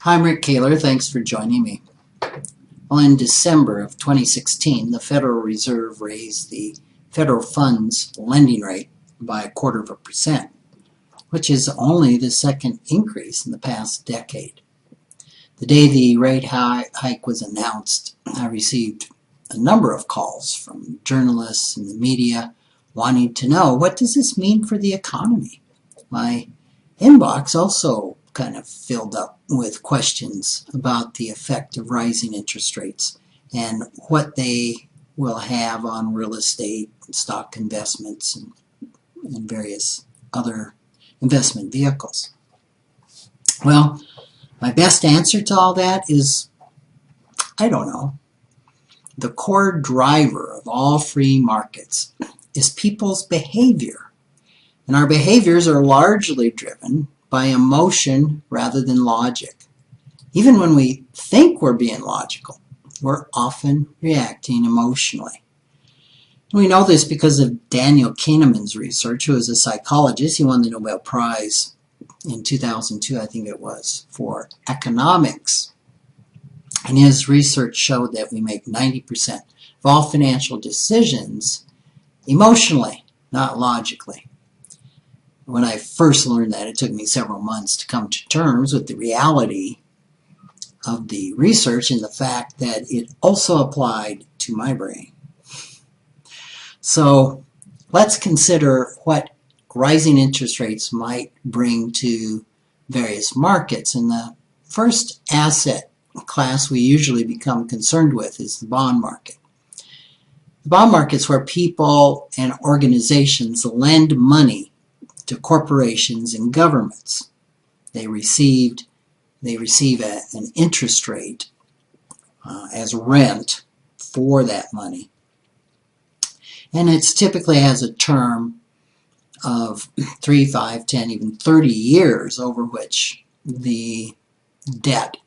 Hi, I'm Rick Kaler. Thanks for joining me. Well, in December of 2016, the Federal Reserve raised the federal funds lending rate by 0.25%, which is only the second increase in the past decade. The day the rate hike was announced, I received a number of calls from journalists and the media wanting to know, what does this mean for the economy? My inbox also kind of filled up with questions about the effect of rising interest rates and what they will have on real estate, stock investments, and various other investment vehicles. Well, my best answer to all that is, I don't know. The core driver of all free markets is people's behavior. And our behaviors are largely driven by emotion rather than logic. Even when we think we're being logical, we're often reacting emotionally. We know this because of Daniel Kahneman's research, who is a psychologist. He won the Nobel Prize in 2002, I think it was, for economics. And his research showed that we make 90% of all financial decisions emotionally, not logically. When I first learned that, it took me several months to come to terms with the reality of the research and the fact that it also applied to my brain. So let's consider what rising interest rates might bring to various markets. And the first asset class we usually become concerned with is the bond market. The bond market is where people and organizations lend money to corporations and governments. They receive an interest rate as rent for that money. And it typically has a term of 3, 5, 10, even 30 years over which the debt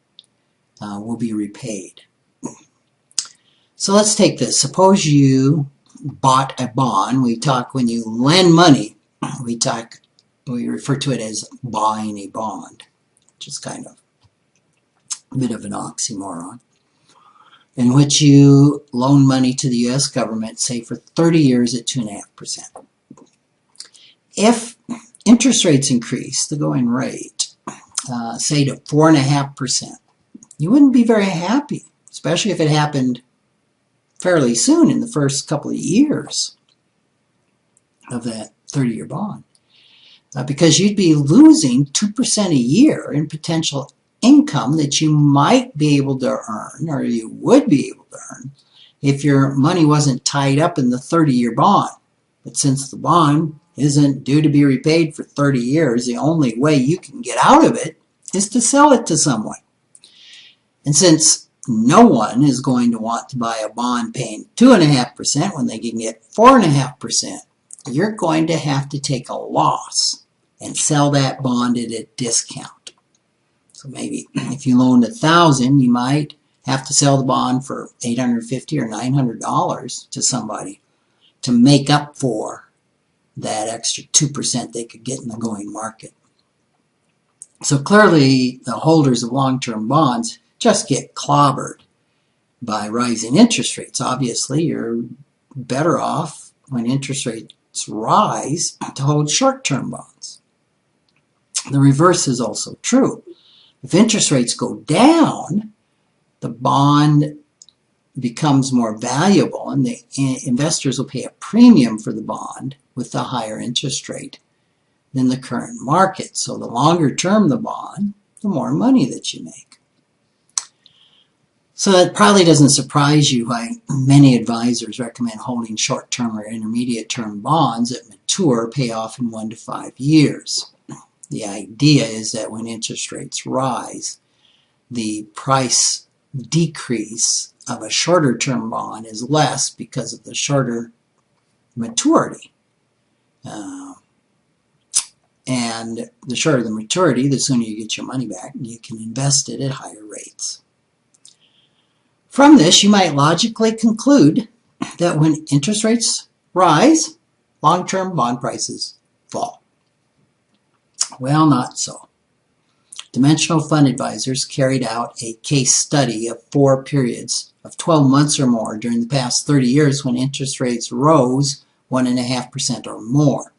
will be repaid. So let's take this. Suppose you bought a bond. When you lend money, we refer to it as buying a bond, which is kind of a bit of an oxymoron, in which you loan money to the U.S. government, say for 30 years at 2.5%. If interest rates increase, the going rate, say to 4.5%, you wouldn't be very happy, especially if it happened fairly soon in the first couple of years of that 30-year bond. Because you'd be losing 2% a year in potential income that you might be able to earn, or you would be able to earn, if your money wasn't tied up in the 30-year bond. But since the bond isn't due to be repaid for 30 years, the only way you can get out of it is to sell it to someone. And since no one is going to want to buy a bond paying 2.5% when they can get 4.5%, you're going to have to take a loss and sell that bond at a discount. So maybe if you loaned $1,000, you might have to sell the bond for $850 or $900 to somebody to make up for that extra 2% they could get in the going market. So clearly, the holders of long-term bonds just get clobbered by rising interest rates. Obviously, you're better off when interest rates rise to hold short-term bonds. The reverse is also true. If interest rates go down, the bond becomes more valuable and the investors will pay a premium for the bond with the higher interest rate than the current market. So the longer term the bond, the more money that you make. So it probably doesn't surprise you why many advisors recommend holding short-term or intermediate-term bonds that mature, pay off in 1 to 5 years. The idea is that when interest rates rise, the price decrease of a shorter-term bond is less because of the shorter maturity. And the shorter the maturity, the sooner you get your money back, and you can invest it at higher rates. From this, you might logically conclude that when interest rates rise, long-term bond prices fall. Well, not so. Dimensional Fund Advisors carried out a case study of 4 periods of 12 months or more during the past 30 years when interest rates rose 1.5% or more.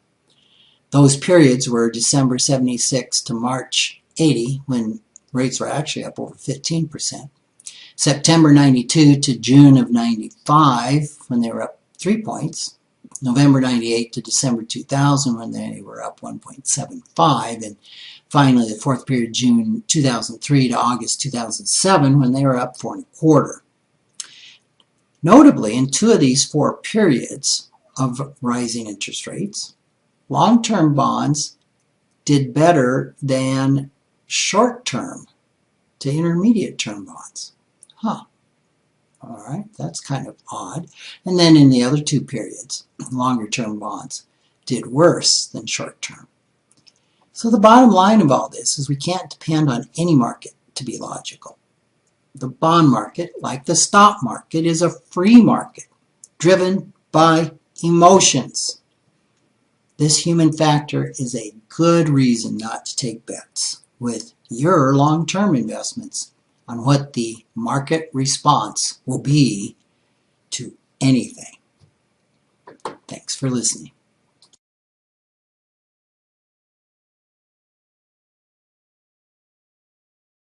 Those periods were December 76 to March 80, when rates were actually up over 15%. September 92 to June of 95, when they were up 3 points. November 98 to December 2000, when they were up 1.75. And finally, the fourth period, June 2003 to August 2007, when they were up 4.25. Notably, in 2 of these 4 periods of rising interest rates, long-term bonds did better than short-term to intermediate-term bonds. Huh. All right, that's kind of odd. And then in the other 2 periods, longer-term bonds did worse than short-term. So the bottom line of all this is we can't depend on any market to be logical. The bond market, like the stock market, is a free market driven by emotions. This human factor is a good reason not to take bets with your long-term investments on what the market response will be to anything. Thanks for listening.